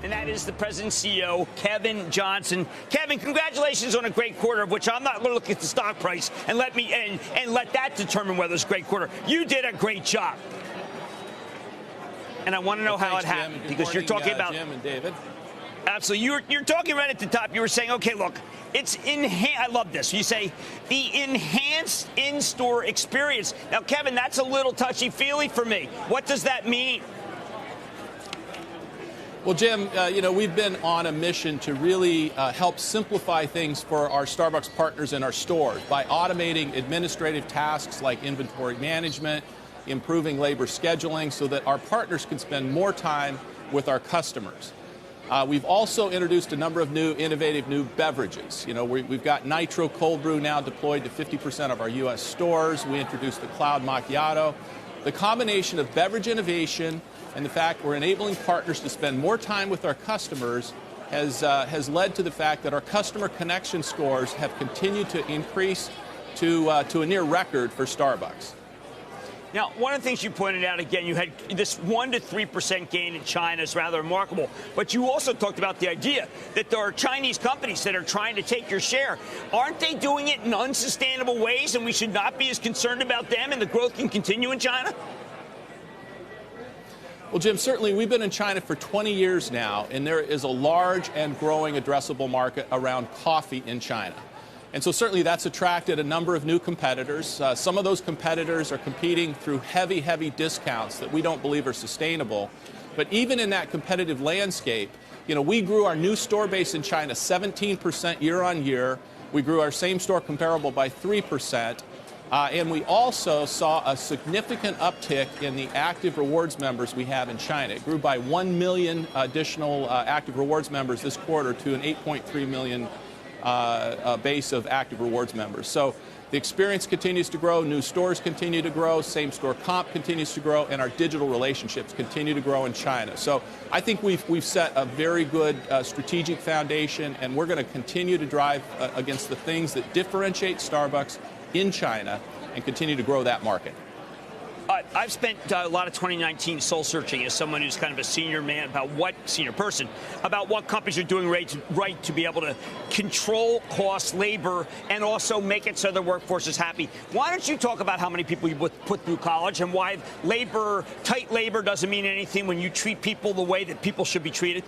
and that is the president and CEO, Kevin Johnson. Kevin, congratulations on a great quarter, of which I'm not going to look at the stock price and let that determine whether it's a great quarter. You did a great job. And I want to know how it happened, because you're talking about Jim and David. Absolutely. You're talking right at the top. You were saying, okay, look, it's I love this. You say the enhanced in-store experience. Now, Kevin, that's a little touchy-feely for me. What does that mean? Well, Jim, we've been on a mission to really help simplify things for our Starbucks partners in our stores by automating administrative tasks like inventory management, improving labor scheduling so that our partners can spend more time with our customers. We've also introduced a number of new innovative new beverages. We've got Nitro Cold Brew now deployed to 50% of our U.S. stores. We introduced the Cloud Macchiato. The combination of beverage innovation and the fact we're enabling partners to spend more time with our customers has led to the fact that our customer connection scores have continued to increase to a near record for Starbucks. Now, one of the things you pointed out, again, you had this 1% to 3% gain in China is rather remarkable. But you also talked about the idea that there are Chinese companies that are trying to take your share. Aren't they doing it in unsustainable ways, and we should not be as concerned about them and the growth can continue in China? Well, Jim, certainly we've been in China for 20 years now, and there is a large and growing addressable market around coffee in China. And so certainly that's attracted a number of new competitors. Some of those competitors are competing through heavy discounts that we don't believe are sustainable. But even in that competitive landscape, we grew our new store base in China 17% year on year. We grew our same store comparable by 3%. And we also saw a significant uptick in the active rewards members we have in China. It grew by 1 million additional active rewards members this quarter to an 8.3 million base of active rewards members. So the experience continues to grow, new stores continue to grow, same store comp continues to grow, and our digital relationships continue to grow in China. So I think we've set a very good strategic foundation, and we're going to continue to drive against the things that differentiate Starbucks in China and continue to grow that market. I've spent a lot of 2019 soul searching as someone who's kind of a senior person, about what companies are doing right to be able to control cost, labor, and also make it so their workforce is happy. Why don't you talk about how many people you put through college and why tight labor doesn't mean anything when you treat people the way that people should be treated?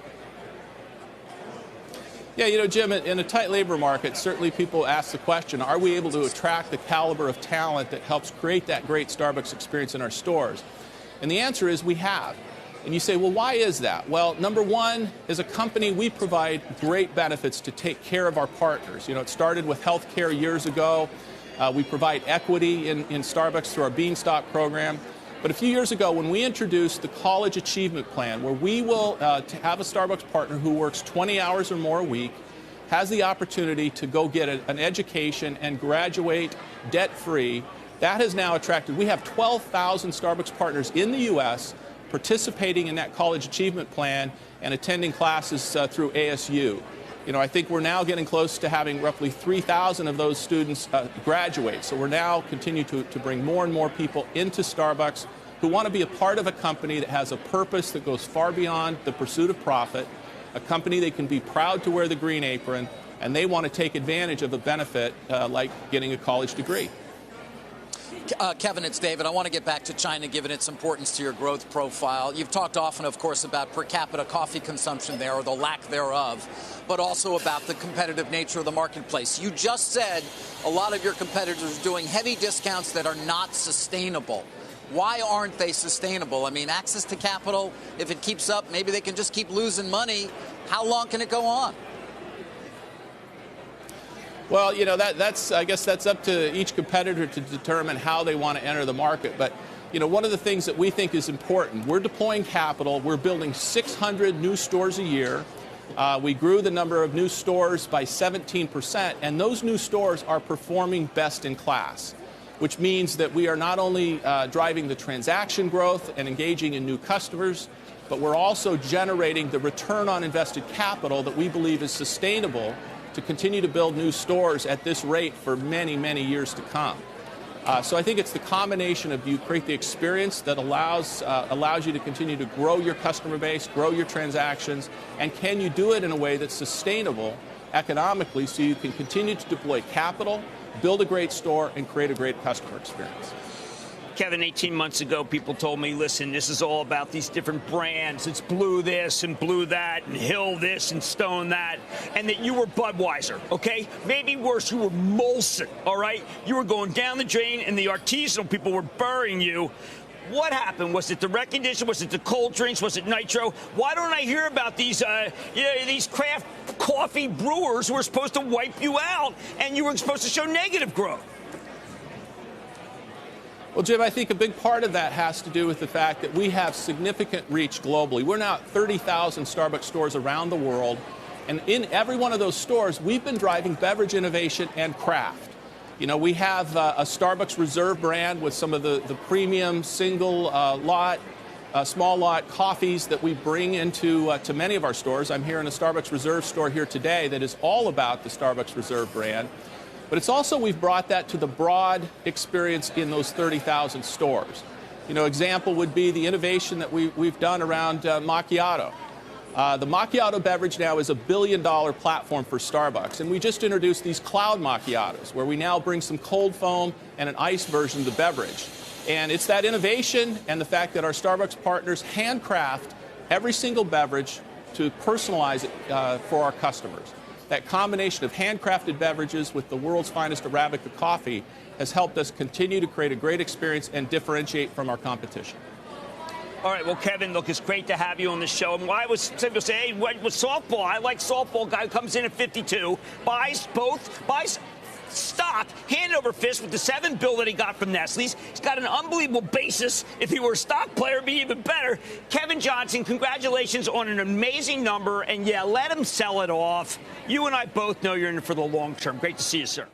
Yeah, Jim, in a tight labor market, certainly people ask the question, are we able to attract the caliber of talent that helps create that great Starbucks experience in our stores? And the answer is we have. And you say, well, why is that? Well, number one, as a company, we provide great benefits to take care of our partners. It started with health care years ago. We provide equity in Starbucks through our Beanstalk program. But a few years ago, when we introduced the College Achievement Plan, where we will have a Starbucks partner who works 20 hours or more a week, has the opportunity to go get an education and graduate debt-free, that has now attracted, we have 12,000 Starbucks partners in the U.S. participating in that College Achievement Plan and attending classes through ASU. I think we're now getting close to having roughly 3,000 of those students graduate. So we're now continuing to bring more and more people into Starbucks who want to be a part of a company that has a purpose that goes far beyond the pursuit of profit, a company they can be proud to wear the green apron, and they want to take advantage of a benefit like getting a college degree. Kevin, it's David. I want to get back to China, given its importance to your growth profile. You've talked often, of course, about per capita coffee consumption there, or the lack thereof, but also about the competitive nature of the marketplace. You just said a lot of your competitors are doing heavy discounts that are not sustainable. Why aren't they sustainable? I mean, access to capital, if it keeps up, maybe they can just keep losing money. How long can it go on? Well, I guess that's up to each competitor to determine how they want to enter the market. But, one of the things that we think is important, we're deploying capital. We're building 600 new stores a year. We grew the number of new stores by 17%, and those new stores are performing best in class, which means that we are not only driving the transaction growth and engaging in new customers, but we're also generating the return on invested capital that we believe is sustainable to continue to build new stores at this rate for many, many years to come. So I think it's the combination of you create the experience that allows you to continue to grow your customer base, grow your transactions, and can you do it in a way that's sustainable economically so you can continue to deploy capital, build a great store, and create a great customer experience. Kevin, 18 months ago, people told me, listen, this is all about these different brands. It's Blue this and Blue that and Hill this and Stone that, and that you were Budweiser, okay? Maybe worse, you were Molson, all right? You were going down the drain, and the artisanal people were burying you. What happened? Was it the recognition? Was it the cold drinks? Was it nitro? Why don't I hear about these craft coffee brewers who were supposed to wipe you out, and you were supposed to show negative growth? Well, Jim, I think a big part of that has to do with the fact that we have significant reach globally. We're now at 30,000 Starbucks stores around the world, and in every one of those stores, we've been driving beverage innovation and craft. You know, we have a Starbucks Reserve brand with some of the premium single lot, small lot coffees that we bring into to many of our stores. I'm here in a Starbucks Reserve store here today that is all about the Starbucks Reserve brand. But it's also, we've brought that to the broad experience in those 30,000 stores. You know, example would be the innovation that we've done around macchiato. The macchiato beverage now is a $1 billion platform for Starbucks. And we just introduced these cloud macchiatos, where we now bring some cold foam and an ice version of the beverage. And it's that innovation and the fact that our Starbucks partners handcraft every single beverage to personalize it for our customers. That combination of handcrafted beverages with the world's finest Arabica coffee has helped us continue to create a great experience and differentiate from our competition. All right, well, Kevin, look, it's great to have you on the show. And why was people say, hey, what was softball? I like softball. Guy who comes in at 52, buys stock, hand over fist with the $7 billion that he got from Nestle's. He's got an unbelievable basis. If he were a stock player, it'd be even better. Kevin Johnson, congratulations on an amazing number. And, yeah, let him sell it off. You and I both know you're in it for the long term. Great to see you, sir.